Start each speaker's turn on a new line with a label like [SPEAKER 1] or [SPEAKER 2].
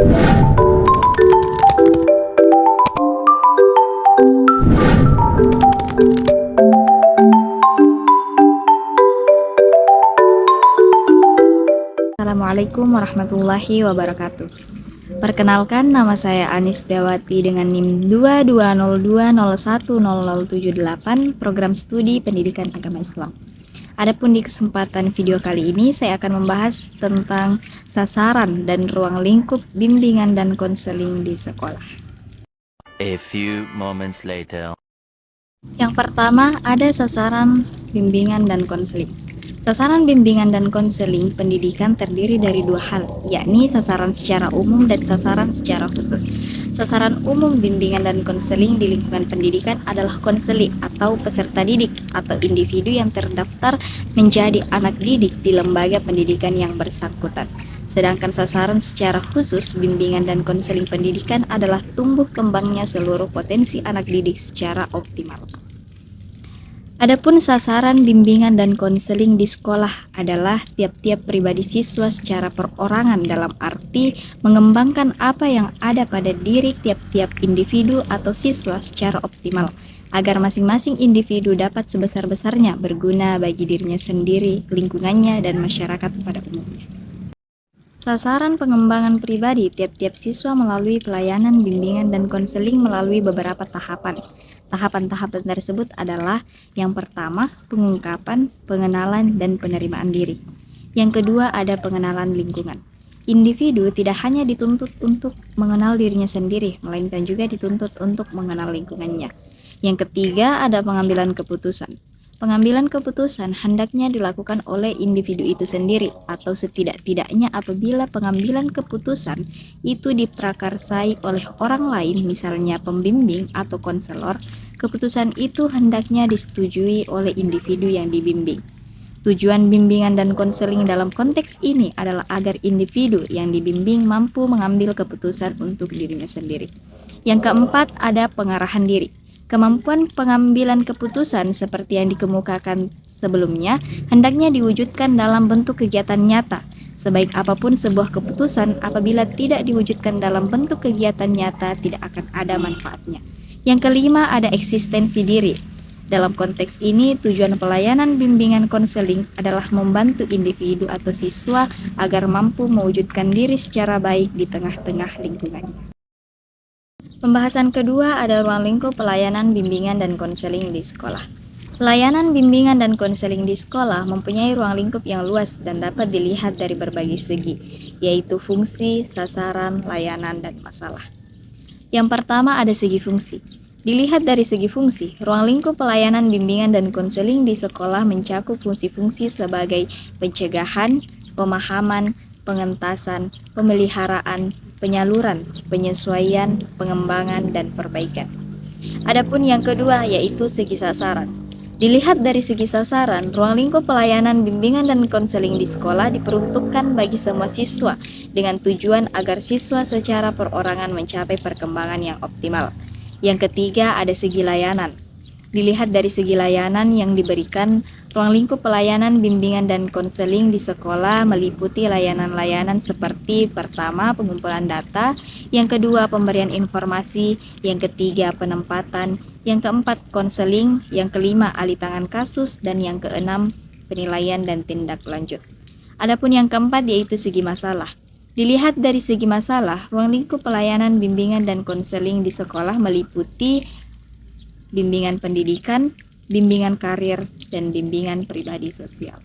[SPEAKER 1] Assalamualaikum warahmatullahi wabarakatuh. Perkenalkan, nama saya Anis Dewati dengan NIM 2202010078, Program Studi Pendidikan Agama Islam. Adapun di kesempatan video kali ini saya akan membahas tentang sasaran dan ruang lingkup bimbingan dan konseling di sekolah.
[SPEAKER 2] A few moments later.
[SPEAKER 1] Yang pertama, ada sasaran bimbingan dan konseling. Sasaran bimbingan dan konseling pendidikan terdiri dari dua hal, yakni sasaran secara umum dan sasaran secara khusus. Sasaran umum bimbingan dan konseling di lingkungan pendidikan adalah konseli atau peserta didik atau individu yang terdaftar menjadi anak didik di lembaga pendidikan yang bersangkutan. Sedangkan sasaran secara khusus bimbingan dan konseling pendidikan adalah tumbuh kembangnya seluruh potensi anak didik secara optimal. Adapun sasaran bimbingan dan konseling di sekolah adalah tiap-tiap pribadi siswa secara perorangan, dalam arti mengembangkan apa yang ada pada diri tiap-tiap individu atau siswa secara optimal, agar masing-masing individu dapat sebesar-besarnya berguna bagi dirinya sendiri, lingkungannya, dan masyarakat pada umumnya. Sasaran pengembangan pribadi tiap-tiap siswa melalui pelayanan bimbingan dan konseling melalui beberapa tahapan. Tahapan-tahapan tersebut adalah: yang pertama, pengungkapan, pengenalan, dan penerimaan diri. Yang kedua, ada pengenalan lingkungan. Individu tidak hanya dituntut untuk mengenal dirinya sendiri, melainkan juga dituntut untuk mengenal lingkungannya. Yang ketiga, ada pengambilan keputusan. Pengambilan keputusan hendaknya dilakukan oleh individu itu sendiri, atau setidak-tidaknya apabila pengambilan keputusan itu diprakarsai oleh orang lain, misalnya pembimbing atau konselor, keputusan itu hendaknya disetujui oleh individu yang dibimbing. Tujuan bimbingan dan konseling dalam konteks ini adalah agar individu yang dibimbing mampu mengambil keputusan untuk dirinya sendiri. Yang keempat, ada pengarahan diri. Kemampuan pengambilan keputusan seperti yang dikemukakan sebelumnya hendaknya diwujudkan dalam bentuk kegiatan nyata. Sebaik apapun sebuah keputusan, apabila tidak diwujudkan dalam bentuk kegiatan nyata, tidak akan ada manfaatnya. Yang kelima, ada eksistensi diri. Dalam konteks ini, tujuan pelayanan bimbingan konseling adalah membantu individu atau siswa agar mampu mewujudkan diri secara baik di tengah-tengah lingkungannya. Pembahasan kedua ada ruang lingkup pelayanan bimbingan dan konseling di sekolah. Pelayanan bimbingan dan konseling di sekolah mempunyai ruang lingkup yang luas dan dapat dilihat dari berbagai segi, yaitu fungsi, sasaran, layanan, dan masalah. Yang pertama, ada segi fungsi. Dilihat dari segi fungsi, ruang lingkup pelayanan bimbingan dan konseling di sekolah mencakup fungsi-fungsi sebagai pencegahan, pemahaman, pengentasan, pemeliharaan, penyaluran, penyesuaian, pengembangan, dan perbaikan. Adapun yang kedua, yaitu segi sasaran. Dilihat dari segi sasaran, ruang lingkup pelayanan bimbingan dan konseling di sekolah diperuntukkan bagi semua siswa dengan tujuan agar siswa secara perorangan mencapai perkembangan yang optimal. Yang ketiga, ada segi layanan. Dilihat dari segi layanan yang diberikan, ruang lingkup pelayanan bimbingan dan konseling di sekolah meliputi layanan-layanan seperti: pertama, pengumpulan data; yang kedua, pemberian informasi; yang ketiga, penempatan; yang keempat, konseling; yang kelima, alih tangan kasus; dan yang keenam, penilaian dan tindak lanjut. Adapun yang keempat, yaitu segi masalah. Dilihat dari segi masalah, ruang lingkup pelayanan bimbingan dan konseling di sekolah meliputi bimbingan pendidikan, bimbingan karir, dan bimbingan pribadi sosial.